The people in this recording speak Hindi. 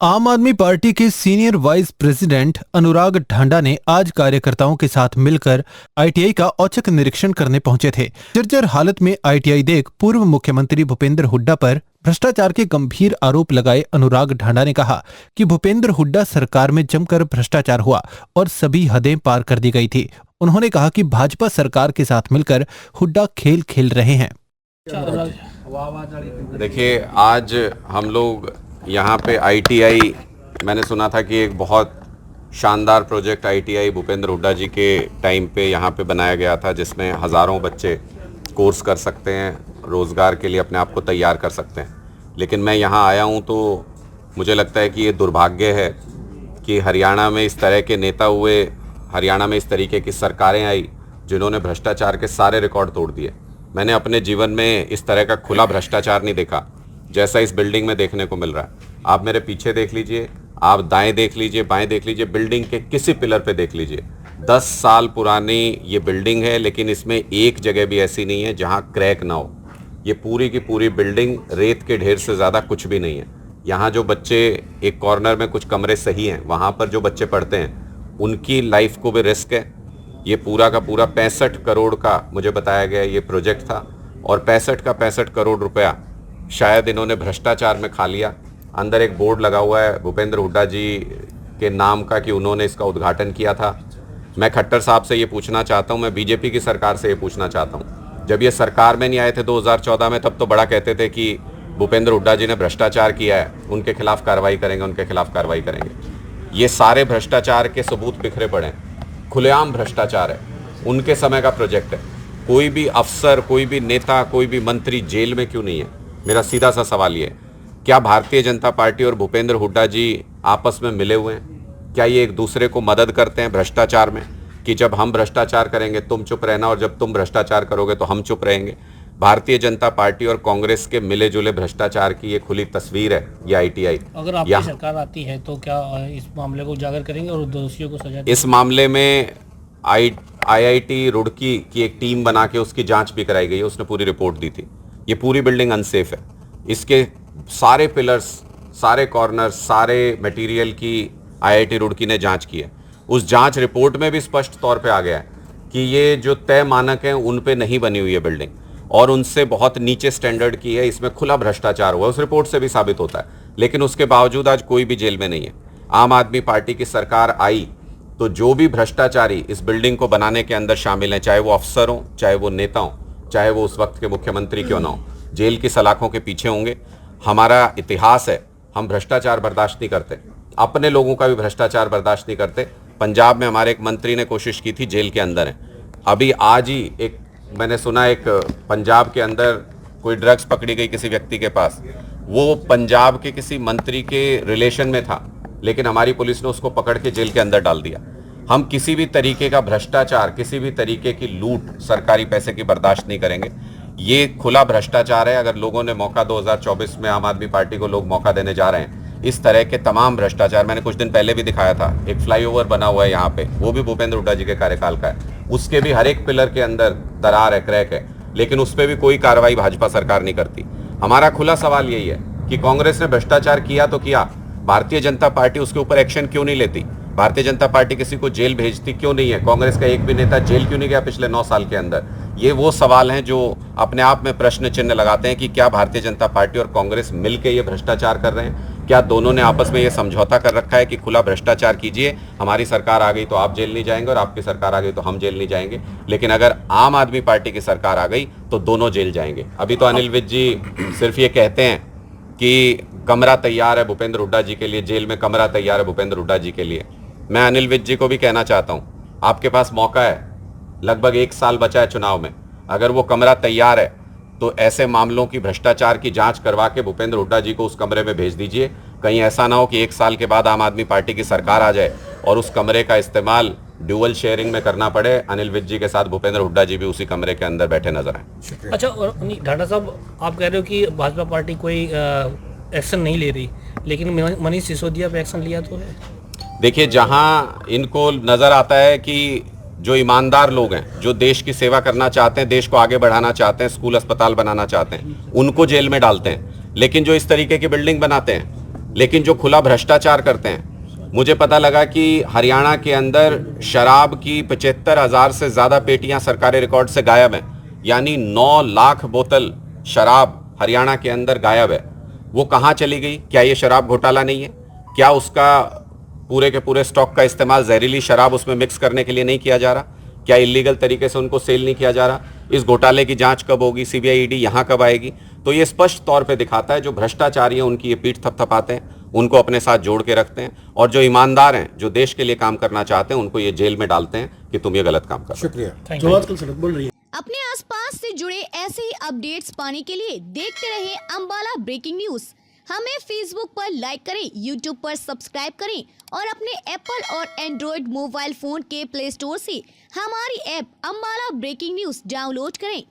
आम आदमी पार्टी के सीनियर वाइस प्रेसिडेंट अनुराग ढांडा ने आज कार्यकर्ताओं के साथ मिलकर आईटीआई का औचक निरीक्षण करने पहुंचे थे। जर्जर हालत में आईटीआई देख पूर्व मुख्यमंत्री भूपेंद्र हुड्डा पर भ्रष्टाचार के गंभीर आरोप लगाए अनुराग ढांडा ने कहा कि भूपेंद्र हुड्डा सरकार में जमकर भ्रष्टाचार हुआ और सभी हदें पार कर दी गई थी। उन्होंने कहा कि भाजपा सरकार के साथ मिलकर हुड्डा खेल खेल रहे हैं। देखिए, आज हम लोग यहाँ पे आईटीआई, मैंने सुना था कि एक बहुत शानदार प्रोजेक्ट आईटीआई भूपेंद्र हुड्डा जी के टाइम पे यहाँ पे बनाया गया था, जिसमें हज़ारों बच्चे कोर्स कर सकते हैं, रोज़गार के लिए अपने आप को तैयार कर सकते हैं। लेकिन मैं यहाँ आया हूँ तो मुझे लगता है कि ये दुर्भाग्य है कि हरियाणा में इस तरह के नेता हुए, हरियाणा में इस तरीके की सरकारें आई जिन्होंने भ्रष्टाचार के सारे रिकॉर्ड तोड़ दिए। मैंने अपने जीवन में इस तरह का खुला भ्रष्टाचार नहीं देखा जैसा इस बिल्डिंग में देखने को मिल रहा है। आप मेरे पीछे देख लीजिए, आप दाएं देख लीजिए, बाएं देख लीजिए, बिल्डिंग के किसी पिलर पे देख लीजिए। 10 साल पुरानी ये बिल्डिंग है, लेकिन इसमें एक जगह भी ऐसी नहीं है जहां क्रैक ना हो। ये पूरी की पूरी बिल्डिंग रेत के ढेर से ज़्यादा कुछ भी नहीं है। यहाँ जो बच्चे, एक कॉर्नर में कुछ कमरे सही हैं, वहाँ पर जो बच्चे पढ़ते हैं उनकी लाइफ को भी रिस्क है। ये पूरा का पूरा 65 करोड़ का मुझे बताया गया ये प्रोजेक्ट था, और 65 करोड़ रुपया शायद इन्होंने भ्रष्टाचार में खा लिया। अंदर एक बोर्ड लगा हुआ है भूपेंद्र हुड्डा जी के नाम का कि उन्होंने इसका उद्घाटन किया था। मैं खट्टर साहब से ये पूछना चाहता हूँ, मैं बीजेपी की सरकार से ये पूछना चाहता हूँ, जब ये सरकार में नहीं आए थे 2014 में, तब तो बड़ा कहते थे कि भूपेंद्र हुड्डा जी ने भ्रष्टाचार किया है, उनके खिलाफ कार्रवाई करेंगे, उनके खिलाफ कार्रवाई करेंगे। ये सारे भ्रष्टाचार के सबूत बिखरे पड़े हैं, खुलेआम भ्रष्टाचार है, उनके समय का प्रोजेक्ट है। कोई भी अफसर, कोई भी नेता, कोई भी मंत्री जेल में क्यों नहीं है? मेरा सीधा सा सवाल ये है, क्या भारतीय जनता पार्टी और भूपेंद्र हुड्डा जी आपस में मिले हुए हैं? क्या ये एक दूसरे को मदद करते हैं भ्रष्टाचार में, कि जब हम भ्रष्टाचार करेंगे तुम चुप रहना और जब तुम भ्रष्टाचार करोगे तो हम चुप रहेंगे? भारतीय जनता पार्टी और कांग्रेस के मिले जुले भ्रष्टाचार की ये खुली तस्वीर है ये आईटीआई। अगर आपकी सरकार आती है तो क्या इस मामले को उजागर करेंगे और दोषियों को सजा? इस मामले में आईआईटी रुड़की की एक टीम बना के उसकी जांच भी कराई गई है, उसने पूरी रिपोर्ट दी थी। ये पूरी बिल्डिंग अनसेफ है, इसके सारे पिलर्स, सारे कॉर्नर्स, सारे मटेरियल की आईआईटी रुड़की ने जांच की है। उस जांच रिपोर्ट में भी स्पष्ट तौर पे आ गया है कि ये जो तय मानक हैं उन पे नहीं बनी हुई है बिल्डिंग, और उनसे बहुत नीचे स्टैंडर्ड की है, इसमें खुला भ्रष्टाचार हुआ, उस रिपोर्ट से भी साबित होता है। लेकिन उसके बावजूद आज कोई भी जेल में नहीं है। आम आदमी पार्टी की सरकार आई तो जो भी भ्रष्टाचारी इस बिल्डिंग को बनाने के अंदर शामिल हैं, चाहे वो अफसर हों, चाहे वो नेता हों, चाहे वो उस वक्त के मुख्यमंत्री क्यों ना हो, जेल की सलाखों के पीछे होंगे। हमारा इतिहास है, हम भ्रष्टाचार बर्दाश्त नहीं करते, अपने लोगों का भी भ्रष्टाचार बर्दाश्त नहीं करते। पंजाब में हमारे एक मंत्री ने कोशिश की थी, जेल के अंदर है अभी। आज ही एक मैंने सुना, एक पंजाब के अंदर कोई ड्रग्स पकड़ी गई किसी व्यक्ति के पास, वो पंजाब के किसी मंत्री के रिलेशन में था, लेकिन हमारी पुलिस ने उसको पकड़ के जेल के अंदर डाल दिया। हम किसी भी तरीके का भ्रष्टाचार, किसी भी तरीके की लूट सरकारी पैसे की बर्दाश्त नहीं करेंगे। ये खुला भ्रष्टाचार है। अगर लोगों ने मौका 2024 में आम आदमी पार्टी को लोग मौका देने जा रहे हैं, इस तरह के तमाम भ्रष्टाचार, मैंने कुछ दिन पहले भी दिखाया था, एक फ्लाईओवर बना हुआ है यहाँ पे, वो भी भूपेंद्र हुड्डा जी के कार्यकाल का है, उसके भी हर एक पिलर के अंदर दरार है, क्रैक है, लेकिन उस पर भी कोई कार्रवाई भाजपा सरकार नहीं करती। हमारा खुला सवाल यही है कि कांग्रेस ने भ्रष्टाचार किया तो किया, भारतीय जनता पार्टी उसके ऊपर एक्शन क्यों नहीं लेती? भारतीय जनता पार्टी किसी को जेल भेजती क्यों नहीं है? कांग्रेस का एक भी नेता जेल क्यों नहीं गया पिछले 9 साल के अंदर? ये वो सवाल हैं जो अपने आप में प्रश्न चिन्ह लगाते हैं कि क्या भारतीय जनता पार्टी और कांग्रेस मिलकर ये भ्रष्टाचार कर रहे हैं? क्या दोनों ने आपस में ये समझौता कर रखा है कि खुला भ्रष्टाचार कीजिए, हमारी सरकार आ गई तो आप जेल नहीं जाएंगे और आपकी सरकार आ गई तो हम जेल नहीं जाएंगे? लेकिन अगर आम आदमी पार्टी की सरकार आ गई तो दोनों जेल जाएंगे। अभी तो अनिल विज जी सिर्फ ये कहते हैं कि कमरा तैयार है भूपेंद्र हुड्डा जी के लिए, जेल में कमरा तैयार है भूपेंद्र हुड्डा जी के लिए। मैं अनिल विज जी को भी कहना चाहता हूं, आपके पास मौका है, लगभग 1 साल बचा है चुनाव में, अगर वो कमरा तैयार है तो ऐसे मामलों की, भ्रष्टाचार की जांच करवा के भूपेंद्र हुड्डा जी को उस कमरे में भेज दीजिए। कहीं ऐसा ना हो कि 1 साल के बाद आम आदमी पार्टी की सरकार आ जाए और उस कमरे का इस्तेमाल ड्यूअल शेयरिंग में करना पड़े, अनिल विज जी के साथ भूपेंद्र हुड्डा जी भी उसी कमरे के अंदर बैठे नजर आए। अच्छा, और ढांडा साहब, आप कह रहे हो कि भाजपा पार्टी कोई एक्शन नहीं ले रही, लेकिन मनीष सिसोदिया पे एक्शन लिया तो है। देखिए, जहां इनको नजर आता है कि जो ईमानदार लोग हैं, जो देश की सेवा करना चाहते हैं, देश को आगे बढ़ाना चाहते हैं, स्कूल अस्पताल बनाना चाहते हैं, उनको जेल में डालते हैं। लेकिन जो इस तरीके की बिल्डिंग बनाते हैं, लेकिन जो खुला भ्रष्टाचार करते हैं, मुझे पता लगा कि हरियाणा के अंदर शराब की 75,000 से ज़्यादा पेटियां सरकारी रिकॉर्ड से गायब हैं, यानी 9 लाख बोतल शराब हरियाणा के अंदर गायब है। वो कहाँ चली गई? क्या ये शराब घोटाला नहीं है? क्या उसका पूरे के पूरे स्टॉक का इस्तेमाल जहरीली शराब उसमें मिक्स करने के लिए नहीं किया जा रहा? क्या इलीगल तरीके से उनको सेल नहीं किया जा रहा? इस घोटाले की जांच कब होगी? सीबीआई ईडी यहाँ कब आएगी? तो ये स्पष्ट तौर पे दिखाता है जो भ्रष्टाचारी हैं उनकी ये पीठ थपथपाते हैं, उनको अपने साथ जोड़ के रखते हैं, और जो ईमानदार हैं, जो देश के लिए काम करना चाहते हैं, उनको ये जेल में डालते हैं कि तुम ये गलत काम कर रहे हो। शुक्रिया। Thank you. जो आजकल सड़क बोल रही है, अपने आसपास से जुड़े ऐसे ही अपडेट्स पाने के लिए देखते रहे अंबाला ब्रेकिंग न्यूज। हमें फेसबुक पर लाइक करें, यूट्यूब पर सब्सक्राइब करें और अपने एप्पल और एंड्रॉयड मोबाइल फोन के प्ले स्टोर से हमारी app Ambala breaking news download करें।